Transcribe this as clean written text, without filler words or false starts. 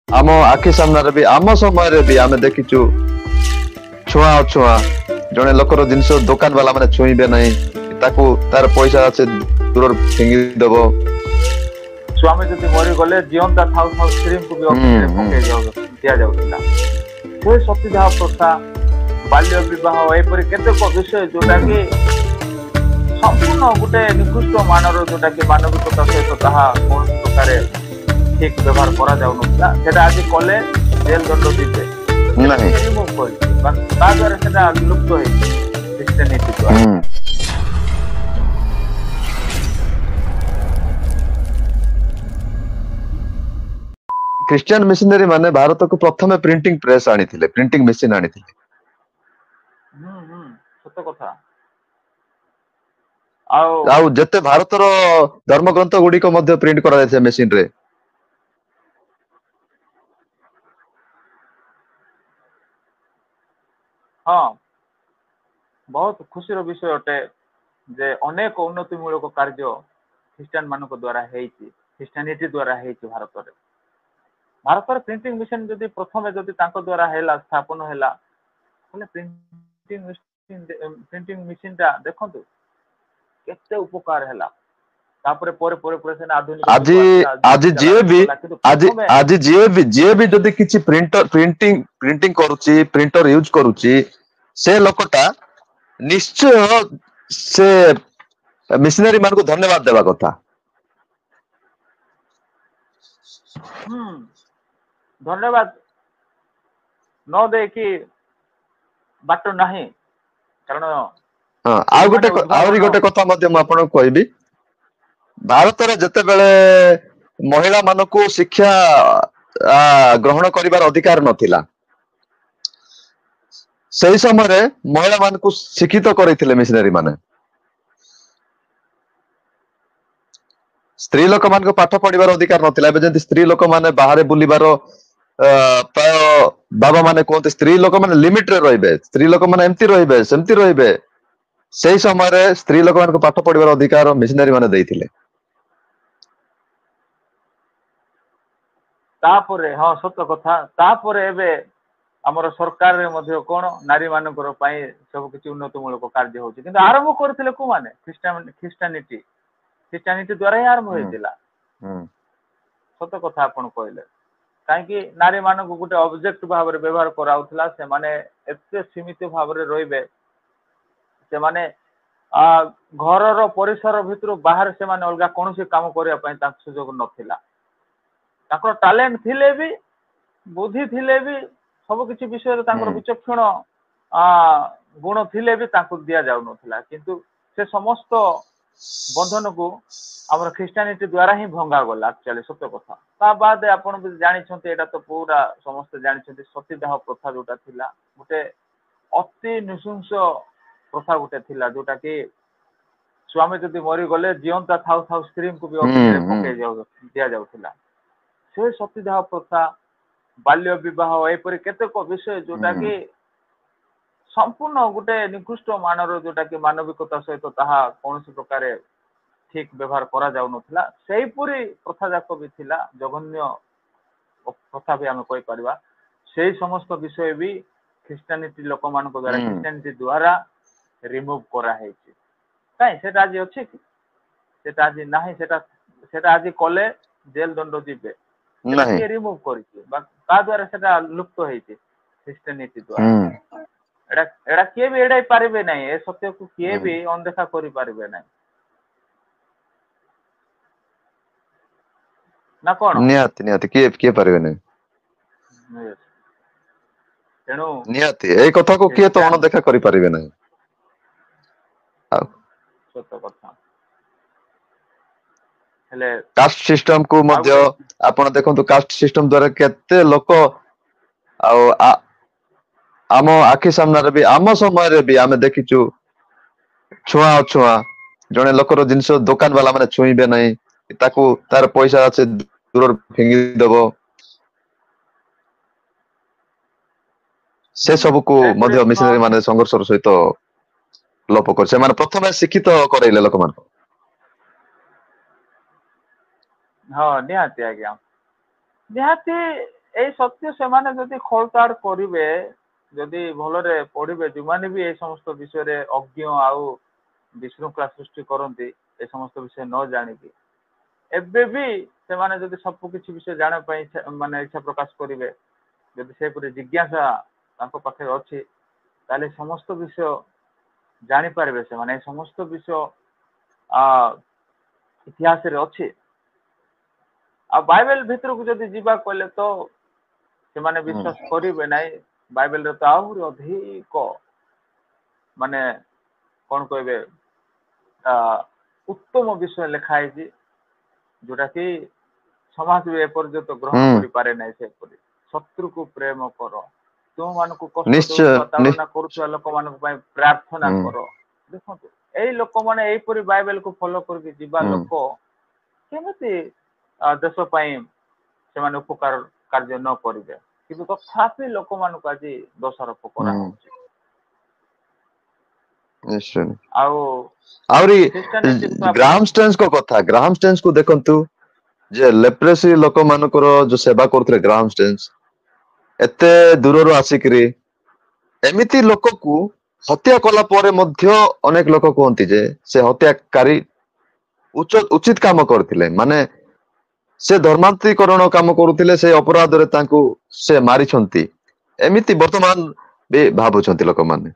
ଆମ ଆଖି ସାମ୍ନାରେ ବି ଆମ ସମୟରେ ବି ଆମେ ଦେଖିଛୁ ଛୁଆଁ ଅଛୁଆଁ ଜଣେ ଲୋକର ଜିନିଷ ଦୋକାନ ବାଲା ମାନେ ଛୁଇଁବେ ନାହିଁ, ତାକୁ ତାର ପଇସା ଅଛି ଦୂରରେ ଫିଙ୍ଗି ଦବ। ସ୍ୱାମୀ ଯଦି ମରିଗଲେ ଜିଅନ୍ତା ଥାଉ ଥାଉ ସ୍ତ୍ରୀଙ୍କୁ ବି ଅଗ୍ନିରେ ପକେଇ ଦିଆଯାଉଥିଲା। ସେ ସତୀଦାହ ପ୍ରଥା, ବାଲ୍ୟ ବିବାହ, ଏପରି କେତେକ ବିଷୟ ଯୋଉଟା କି ସମ୍ପୂର୍ଣ୍ଣ ଗୋଟେ ନିକୃଷ୍ଟ ମାନର, ଯୋଉଟା କି ମାନବିକତା ସହିତ ତାହା କୌଣସି ପ୍ରକାରେ ଠିକ ବ୍ୟବହାର କରାଯାଉନଥିଲା। ସେଟା ଆଜି କଲେ ଜେଲ ଦଣ୍ଡ ଯିବେ, ସେଟା ନାହିଁ। ଟିକେ ରିମୁଭ୍ କରିଛି, ତା ଦ୍ୱାରା ସେଟା ଲୁପ୍ତ ହେଇଛି ଖ୍ରୀଷ୍ଟିଆନିଟି ଦ୍ୱାରା। ଖ୍ରୀଷ୍ଟିଆନ ମିଶନାରୀ ମାନେ ଭାରତକୁ ପ୍ରଥମେ ପ୍ରିଣ୍ଟିଂ ପ୍ରେସ୍ ଆଣିଥିଲେ, ପ୍ରିଣ୍ଟିଂ ମେସିନ ଆଣିଥିଲେ। ସତ କଥା। ଆଉ ଯେତେ ଭାରତର ଧର୍ମଗ୍ରନ୍ଥ ଗୁଡିକ ମଧ୍ୟ ପ୍ରିଣ୍ଟ କରାଯାଇଥାଏ ମେସିନ ରେ। ହଁ, ବହୁତ ଖୁସିର ବିଷୟ ଅଟେ ଯେ ଅନେକ ଉନ୍ନତି ମୂଳକ କାର୍ଯ୍ୟ ଖ୍ରୀଷ୍ଟିଆନ ମାନଙ୍କ ଦ୍ୱାରା ହେଇଛି, ଖ୍ରୀଷ୍ଟିଆନିଟି ଦ୍ୱାରା ହେଇଛି ଭାରତରେ। ଭାରତରେ ପ୍ରିଣ୍ଟିଂ ମେସିନ ଯଦି ପ୍ରଥମେ ଯଦି ତାଙ୍କ ଦ୍ୱାରା ହେଲା, ସ୍ଥାପନ ହେଲା, ହେଲେ ପ୍ରିଣ୍ଟିଂ ମେସିନ ଟା ଦେଖନ୍ତୁ କେତେ ଉପକାର ହେଲା। ତାପରେ ପରେ ପରେ ପରେ ସେନା ଆଧୁନିକ ଆଜି ଯୁଗ ଆସିଲା, ଆଜି ଡିଜିଟାଲ ଯିଏ ବି ଆସିଗଲା, କିନ୍ତୁ ଆଜି ପ୍ରଥମେ ଆଜି ଯିଏ ବି ଯଦି କିଛି ପ୍ରିଣ୍ଟିଂ କରୁଛି, ପ୍ରିଣ୍ଟର ୟୁଜ କରୁଛି, ସେ ଲୋକଟା ନିଶ୍ଚୟ ସେ ମିଶନାରୀ ମାନଙ୍କୁ ଧନ୍ୟବାଦ ଦେବା କଥା। ଧନ୍ୟବାଦ ନ ଦେଇକି ବାଟ ନାହିଁ, କାରଣ ହଁ, ସେମାନେ ଆହୁରି ଉଦ୍ଭାବନ ଗୋଟେ କଥା ମଧ୍ୟ ମୁଁ ଆପଣଙ୍କୁ କହିବି। ଭାରତରେ ଯେତେବେଳେ ମହିଳା ମାନଙ୍କୁ ଶିକ୍ଷା ଗ୍ରହଣ କରିବାର ଅଧିକାର ନଥିଲା, ସେହି ସମୟରେ ମହିଳା ମାନଙ୍କୁ ଶିକ୍ଷିତ କରାଇଥିଲେ ମିଶନାରୀ ମାନେ। ସ୍ତ୍ରୀ ଲୋକମାନଙ୍କ ପାଠ ପଢିବାର ଅଧିକାର ନଥିଲା। ଏବେ ଯେମିତି ସ୍ତ୍ରୀ ଲୋକମାନେ ବାହାରେ ବୁଲିବାର ପ୍ରାୟ ବାବା ମାନେ କୁହନ୍ତି ସ୍ତ୍ରୀ ଲୋକମାନେ ଲିମିଟରେ ରହିବେ, ସ୍ତ୍ରୀ ଲୋକମାନେ ଏମିତି ରହିବେ, ସେମିତି ରହିବେ। ସେଇ ସମୟରେ ସ୍ତ୍ରୀ ଲୋକମାନଙ୍କୁ ପାଠ ପଢିବାର ଅଧିକାର ମିଶନାରୀ ମାନେ ଦେଇଥିଲେ। ତାପରେ ହଁ ସତ କଥା, ତାପରେ ଏବେ ଆମର ସରକାରରେ ମଧ୍ୟ କଣ ନାରୀ ମାନଙ୍କର ପାଇଁ ସବୁ କିଛି ଉନ୍ନତି ମୂଳକ କାର୍ଯ୍ୟ ହଉଛି। କିନ୍ତୁ ଆରମ୍ଭ କରିଥିଲେ କୋଉମାନେ? ଖ୍ରୀଷ୍ଟିଆନିଟି ଦ୍ୱାରା ହିଁ ଆରମ୍ଭ ହେଇଥିଲା। ସତ କଥା ଆପଣ କହିଲେ। କାହିଁକି ନାରୀ ମାନଙ୍କୁ ଗୋଟେ ଅବଜେକ୍ଟ ଭାବରେ ବ୍ୟବହାର କରାଯାଉଥିଲା। ସେମାନେ ଏତେ ସୀମିତ ଭାବରେ ରହିବେ, ସେମାନେ ଘରର ପରିସର ଭିତରୁ ବାହାରେ ସେମାନେ ଅଲଗା କୌଣସି କାମ କରିବା ପାଇଁ ତାଙ୍କୁ ସୁଯୋଗ ନଥିଲା। ତାଙ୍କର ଟ୍ୟାଲେଣ୍ଟ ଥିଲେ ବି, ବୁଦ୍ଧି ଥିଲେ ବି, ସବୁ କିଛି ବିଷୟରେ ତାଙ୍କର ବିଚକ୍ଷଣ ଗୁଣ ଥିଲେ ବି ତାଙ୍କୁ ଦିଆଯାଉନଥିଲା। କିନ୍ତୁ ସେ ସମସ୍ତ ବନ୍ଧନକୁ ଆମର ଖ୍ରୀଷ୍ଟିଆନିଟି ଦ୍ୱାରା ହିଁ ଭଙ୍ଗା ଗଲା। ଆକ୍ଚୁଆଲି ସତ କଥା। ତା ବାଦ ଆପଣ ବି ଜାଣିଛନ୍ତି, ଏଇଟା ତ ପୁରା ସମସ୍ତେ ଜାଣିଛନ୍ତି, ସତୀଦାହ ପ୍ରଥା ଯୋଉଟା ଥିଲା, ଗୋଟେ ଅତି ନୃଶଂସ ପ୍ରଥା ଗୋଟେ ଥିଲା, ଯୋଉଟା କି ସ୍ୱାମୀ ଯଦି ମରିଗଲେ ଜିଅନ୍ତା ଥାଉ ଥାଉ ସ୍ତ୍ରୀଙ୍କୁ ବି ଅଗ୍ନିରେ ପକେଇ ଦିଆଯାଉଥିଲା। ସେ ସତୀଦାହ ପ୍ରଥା, ବାଲ୍ୟ ବିବାହ, ଏପରି କେତେକ ବିଷୟ ଯୋଉଟା କି ସମ୍ପୂର୍ଣ୍ଣ ଗୋଟେ ନିକୃଷ୍ଟ ମାନର, ଯୋଉଟା କି ମାନବିକତା ସହିତ ତାହା କୌଣସି ପ୍ରକାରେ ଠିକ ବ୍ୟବହାର କରାଯାଉନଥିଲା। ସେଇପରି ପ୍ରଥା ଯାକ ବି ଥିଲା, ଜଘନ୍ୟ କଥା ବି ଆମେ କହିପାରିବା। ସେଇ ସମସ୍ତ ବିଷୟ ବି ଖ୍ରୀଷ୍ଟିଆନିଟି ଲୋକମାନଙ୍କ ଦ୍ୱାରା, ଖ୍ରୀଷ୍ଟିଆନିଟି ଦ୍ୱାରା ରିମୁଭ୍ କରାହେଇଛି। କାଇଁ ସେଟା ଆଜି ଅଛି କି? ସେଟା ଆଜି ନାହିଁ। ସେଟା ଆଜି କଲେ ଜେଲ ଦଣ୍ଡ ଯିବେ। ସେଟା ନାହିଁ। କିଏ ରିମୁଭ୍ କରିଛି? ତା ଦ୍ୱାରା ସେଟା ଲୁପ୍ତ ହେଇଛି ଖ୍ରୀଷ୍ଟିଆନିଟି ଦ୍ୱାରା। ଏଟା କିଏ ବି ଏଡାଇ ପାରିବେ ନାହିଁ। ଏ ସତ୍ୟକୁ କିଏ ବି ଅନଦେଖା କରିପାରିବେ ନାହିଁ। ନା କଣ? ନିହାତି କିଏ ପାରିବେ ନାହିଁ। ତେଣୁ ନିହାତି ଏଇ କଥାକୁ କିଏ ତ ଖ୍ରୀଷ୍ଟିଆନ ଅଣଦେଖା କରିପାରିବେ ନାହିଁ। ଆଉ ସତ କଥା। ହେଲେ କାଷ୍ଟ ସିଷ୍ଟମ କୁ ଆଉ ମଧ୍ୟ ଗୋଟେ ଆପଣ ଦେଖନ୍ତୁ, କାଷ୍ଟ ସିଷ୍ଟମ ଦ୍ଵାରା କେତେ ଲୋକ ଆଉ ଆମ ଆଖି ସାମ୍ନାରେ ବି, ଆମ ସମୟରେ ବି ଆମେ ଦେଖିଛୁ ଛୁଆଁ ଅଛୁଆଁ ଜଣେ ଲୋକର ଜିନିଷ ଦୋକାନ ବାଲା ମାନେ ଛୁଇଁବେ ନାହିଁ, ତାକୁ ତାର ପଇସା ଅଛି ଦୂରରେ ଫିଙ୍ଗି ଦବ। ସେ ସବୁକୁ ଏପରି ମଧ୍ୟ ଶୁଣ, ମିଶନାରୀ ମାନେ ସଂଘର୍ଷର ସହିତ ଲୋପ କରି, ସେମାନେ ପ୍ରଥମେ ଶିକ୍ଷିତ କରାଇଲେ ଲୋକମାନଙ୍କୁ। ହଁ ନିହାତି ଆଜ୍ଞା, ନିହାତି। ଏଇ ସତ୍ୟ ସେମାନେ ଯଦି ଖୋଳତାଡ଼ କରିବେ, ଯଦି ଭଲରେ ପଢିବେ, ଯୋଉମାନେ ବି ଏଇ ସମସ୍ତ ବିଷୟରେ ଅଜ୍ଞ ଆଉ ବିଶୃଙ୍ଖଳା ସୃଷ୍ଟି କରନ୍ତି ଏ ସମସ୍ତ ବିଷୟ ନ ଜାଣିକି, ଏବେ ବି ସେମାନେ ଯଦି ସବୁ କିଛି ବିଷୟ ଜାଣିବା ପାଇଁ ମାନେ ଇଚ୍ଛା ପ୍ରକାଶ କରିବେ, ଯଦି ସେପରି ଜିଜ୍ଞାସା ତାଙ୍କ ପାଖରେ ଅଛି, ତାହେଲେ ସମସ୍ତ ବିଷୟ ଜାଣିପାରିବେ ସେମାନେ। ଏ ସମସ୍ତ ବିଷୟ ଇତିହାସରେ ଅଛି। ଆଉ ବାଇବେଲ ଭିତରକୁ ଯଦି ଯିବା କହିଲେ ତ ସେମାନେ ବିଶ୍ୱାସ କରିବେ ନାହିଁ। ବାଇବେଲରେ ତ ଆହୁରି ଅଧିକ ମାନେ କଣ କହିବେ ଉତ୍ତମ ବିଷୟ ଲେଖା ହେଇଛି, ଯୋଉଟା କି ସମାଜ ବି ଏପର୍ଯ୍ୟନ୍ତ ଗ୍ରହଣ କରିପାରେ ନାହିଁ। ସେପରି ଶତ୍ରୁକୁ ପ୍ରେମ କର, ଯୋଉମାନଙ୍କୁ କଷ୍ଟ ନିଶ୍ଚୟ ଦଉଥିବା ତାଡ଼ନା କରୁଥିବା ଲୋକମାନଙ୍କ ପାଇଁ ପ୍ରାର୍ଥନା କର। ଦେଖନ୍ତୁ ଏଇ ଲୋକମାନେ ଏଇପରି ବାଇବେଲକୁ ଫଲୋ କରିକି ଯିବା ଲୋକ କେମିତି ଦେଶ ପାଇଁ ସେମାନେ ଉପକାର କାର୍ଯ୍ୟ ନ କରିବେ, କିନ୍ତୁ ତଥାପି ଲୋକମାନଙ୍କୁ ଆଜି ଦୋଷାରୋପ କରାହଉଛି। ନିଶ୍ଚୟ। ଆଉ ଆହୁରି ଖ୍ରୀଷ୍ଟିଆନିଟିକୁ ତ ଆପଣ ଗ୍ରାହମ ଷ୍ଟେନ୍ସଙ୍କ କଥା, ଗ୍ରାହମ ଷ୍ଟେନ୍ସକୁ ଦେଖନ୍ତୁ, ଯେ ଲେପ୍ରେସି ଲୋକମାନଙ୍କର ଯୋଉ ସେବା କରୁଥିଲେ ଗ୍ରାହମ ଷ୍ଟେନ୍ସ, ଏତେ ଦୂରରୁ ଆସିକିରି ଏମିତି ଲୋକକୁ ହତ୍ୟା କଲା ପରେ ମଧ୍ୟ ଅନେକ ଲୋକ କୁହନ୍ତି ଯେ ସେ ହତ୍ୟାକାରୀ ଉଚିତ କାମ କରିଥିଲେ, ମାନେ ସେ ଧର୍ମାନ୍ତରୀକରଣ କାମ କରୁଥିଲେ, ସେ ଅପରାଧରେ ତାଙ୍କୁ ସେ ମାରିଛନ୍ତି, ଏମିତି ବର୍ତ୍ତମାନ ବି ଭାବୁଛନ୍ତି ଲୋକମାନେ।